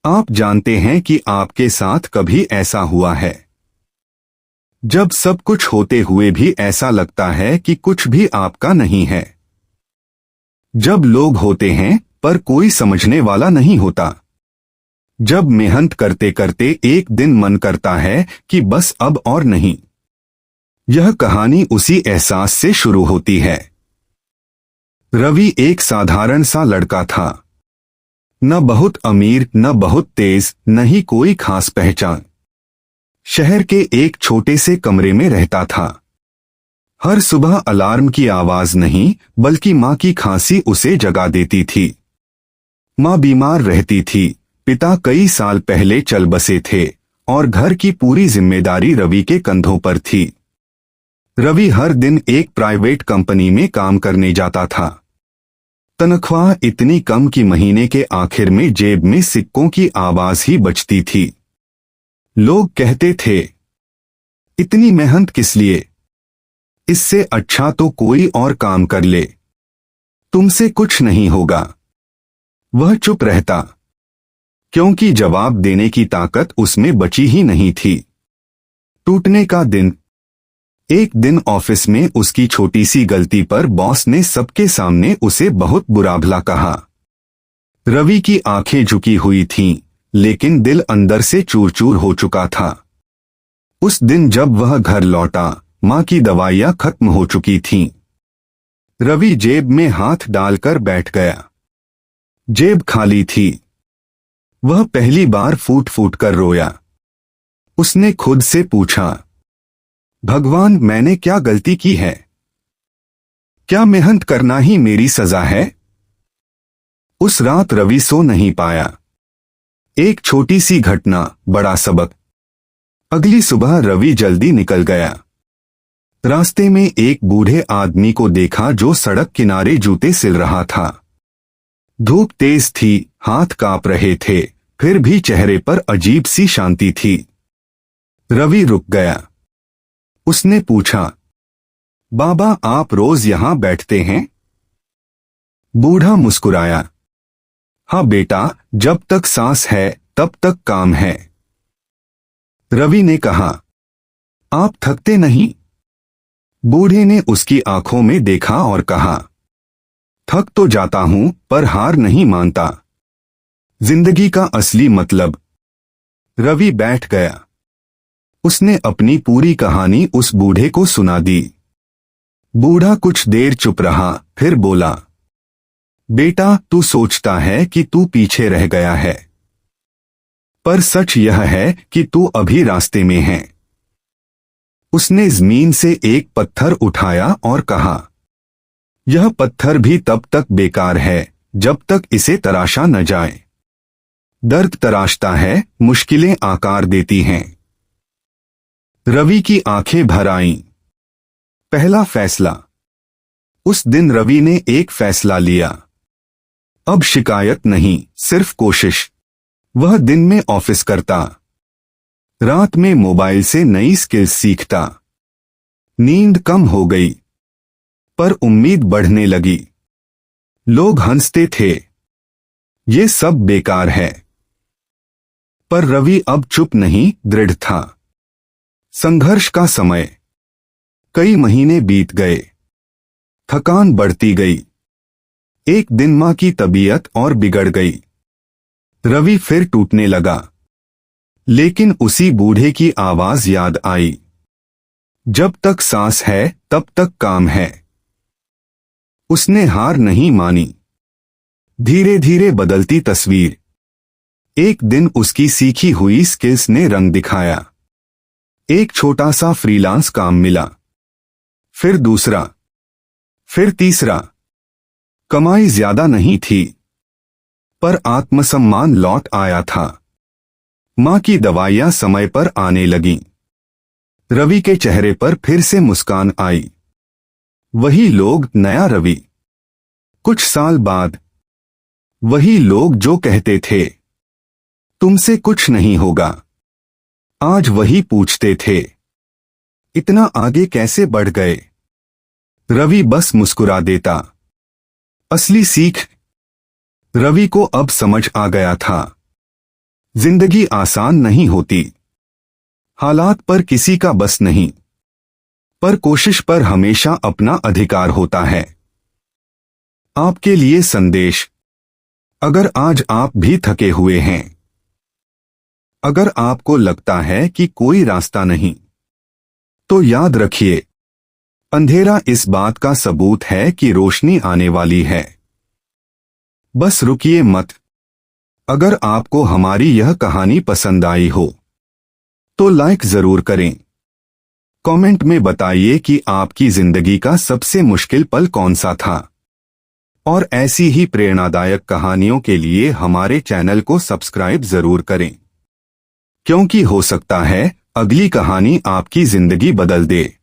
आप जानते हैं कि आपके साथ कभी ऐसा हुआ है जब सब कुछ होते हुए भी ऐसा लगता है कि कुछ भी आपका नहीं है। जब लोग होते हैं पर कोई समझने वाला नहीं होता। जब मेहनत करते करते एक दिन मन करता है कि बस अब और नहीं। यह कहानी उसी एहसास से शुरू होती है। रवि एक साधारण सा लड़का था। न बहुत अमीर न बहुत तेज, न ही कोई खास पहचान। शहर के एक छोटे से कमरे में रहता था। हर सुबह अलार्म की आवाज नहीं बल्कि माँ की खांसी उसे जगा देती थी। माँ बीमार रहती थी, पिता कई साल पहले चल बसे थे और घर की पूरी जिम्मेदारी रवि के कंधों पर थी। रवि हर दिन एक प्राइवेट कंपनी में काम करने जाता था। तनख्वाह इतनी कम कि महीने के आखिर में जेब में सिक्कों की आवाज ही बजती थी। लोग कहते थे, इतनी मेहनत किस लिए? इससे अच्छा तो कोई और काम कर ले, तुमसे कुछ नहीं होगा। वह चुप रहता, क्योंकि जवाब देने की ताकत उसमें बची ही नहीं थी। टूटने का दिन। एक दिन ऑफिस में उसकी छोटी सी गलती पर बॉस ने सबके सामने उसे बहुत बुरा भला कहा। रवि की आंखें झुकी हुई थीं, लेकिन दिल अंदर से चूर चूर हो चुका था। उस दिन जब वह घर लौटा, माँ की दवाइयाँ खत्म हो चुकी थीं। रवि जेब में हाथ डालकर बैठ गया। जेब खाली थी। वह पहली बार फूट फूट कर रोया। उसने खुद से पूछा, भगवान, मैंने क्या गलती की है? क्या मेहनत करना ही मेरी सजा है? उस रात रवि सो नहीं पाया। एक छोटी सी घटना, बड़ा सबक। अगली सुबह रवि जल्दी निकल गया। रास्ते में एक बूढ़े आदमी को देखा जो सड़क किनारे जूते सिल रहा था। धूप तेज थी, हाथ कांप रहे थे, फिर भी चेहरे पर अजीब सी शांति थी। रवि रुक गया। उसने पूछा, बाबा, आप रोज यहां बैठते हैं? बूढ़ा मुस्कुराया, हाँ बेटा, जब तक सांस है तब तक काम है। रवि ने कहा, आप थकते नहीं? बूढ़े ने उसकी आंखों में देखा और कहा, थक तो जाता हूं पर हार नहीं मानता। जिंदगी का असली मतलब। रवि बैठ गया। उसने अपनी पूरी कहानी उस बूढ़े को सुना दी। बूढ़ा कुछ देर चुप रहा, फिर बोला, बेटा, तू सोचता है कि तू पीछे रह गया है, पर सच यह है कि तू अभी रास्ते में है। उसने जमीन से एक पत्थर उठाया और कहा, यह पत्थर भी तब तक बेकार है जब तक इसे तराशा न जाए। दर्द तराशता है, मुश्किलें आकार देती हैं। रवि की आंखें भर आईं। पहला फैसला। उस दिन रवि ने एक फैसला लिया। अब शिकायत नहीं, सिर्फ कोशिश। वह दिन में ऑफिस करता, रात में मोबाइल से नई स्किल्स सीखता। नींद कम हो गई, पर उम्मीद बढ़ने लगी। लोग हंसते थे, ये सब बेकार है। पर रवि अब चुप नहीं, दृढ़ था। संघर्ष का समय। कई महीने बीत गए। थकान बढ़ती गई। एक दिन माँ की तबीयत और बिगड़ गई। रवि फिर टूटने लगा, लेकिन उसी बूढ़े की आवाज याद आई, जब तक सांस है तब तक काम है। उसने हार नहीं मानी। धीरे धीरे बदलती तस्वीर। एक दिन उसकी सीखी हुई स्किल्स ने रंग दिखाया। एक छोटा सा फ्रीलांस काम मिला, फिर दूसरा, फिर तीसरा। कमाई ज्यादा नहीं थी, पर आत्मसम्मान लौट आया था। माँ की दवाइयां समय पर आने लगीं। रवि के चेहरे पर फिर से मुस्कान आई। वही लोग, नया रवि। कुछ साल बाद वही लोग जो कहते थे, तुमसे कुछ नहीं होगा, आज वही पूछते थे, इतना आगे कैसे बढ़ गए? रवि बस मुस्कुरा देता। असली सीख। रवि को अब समझ आ गया था, जिंदगी आसान नहीं होती। हालात पर किसी का बस नहीं, पर कोशिश पर हमेशा अपना अधिकार होता है। आपके लिए संदेश। अगर आज आप भी थके हुए हैं, अगर आपको लगता है कि कोई रास्ता नहीं, तो याद रखिए, अंधेरा इस बात का सबूत है कि रोशनी आने वाली है। बस रुकिए मत। अगर आपको हमारी यह कहानी पसंद आई हो, तो लाइक जरूर करें। कमेंट में बताइए कि आपकी जिंदगी का सबसे मुश्किल पल कौन सा था। और ऐसी ही प्रेरणादायक कहानियों के लिए हमारे चैनल को सब्सक्राइब जरूर करें, क्योंकि हो सकता है अगली कहानी आपकी जिंदगी बदल दे।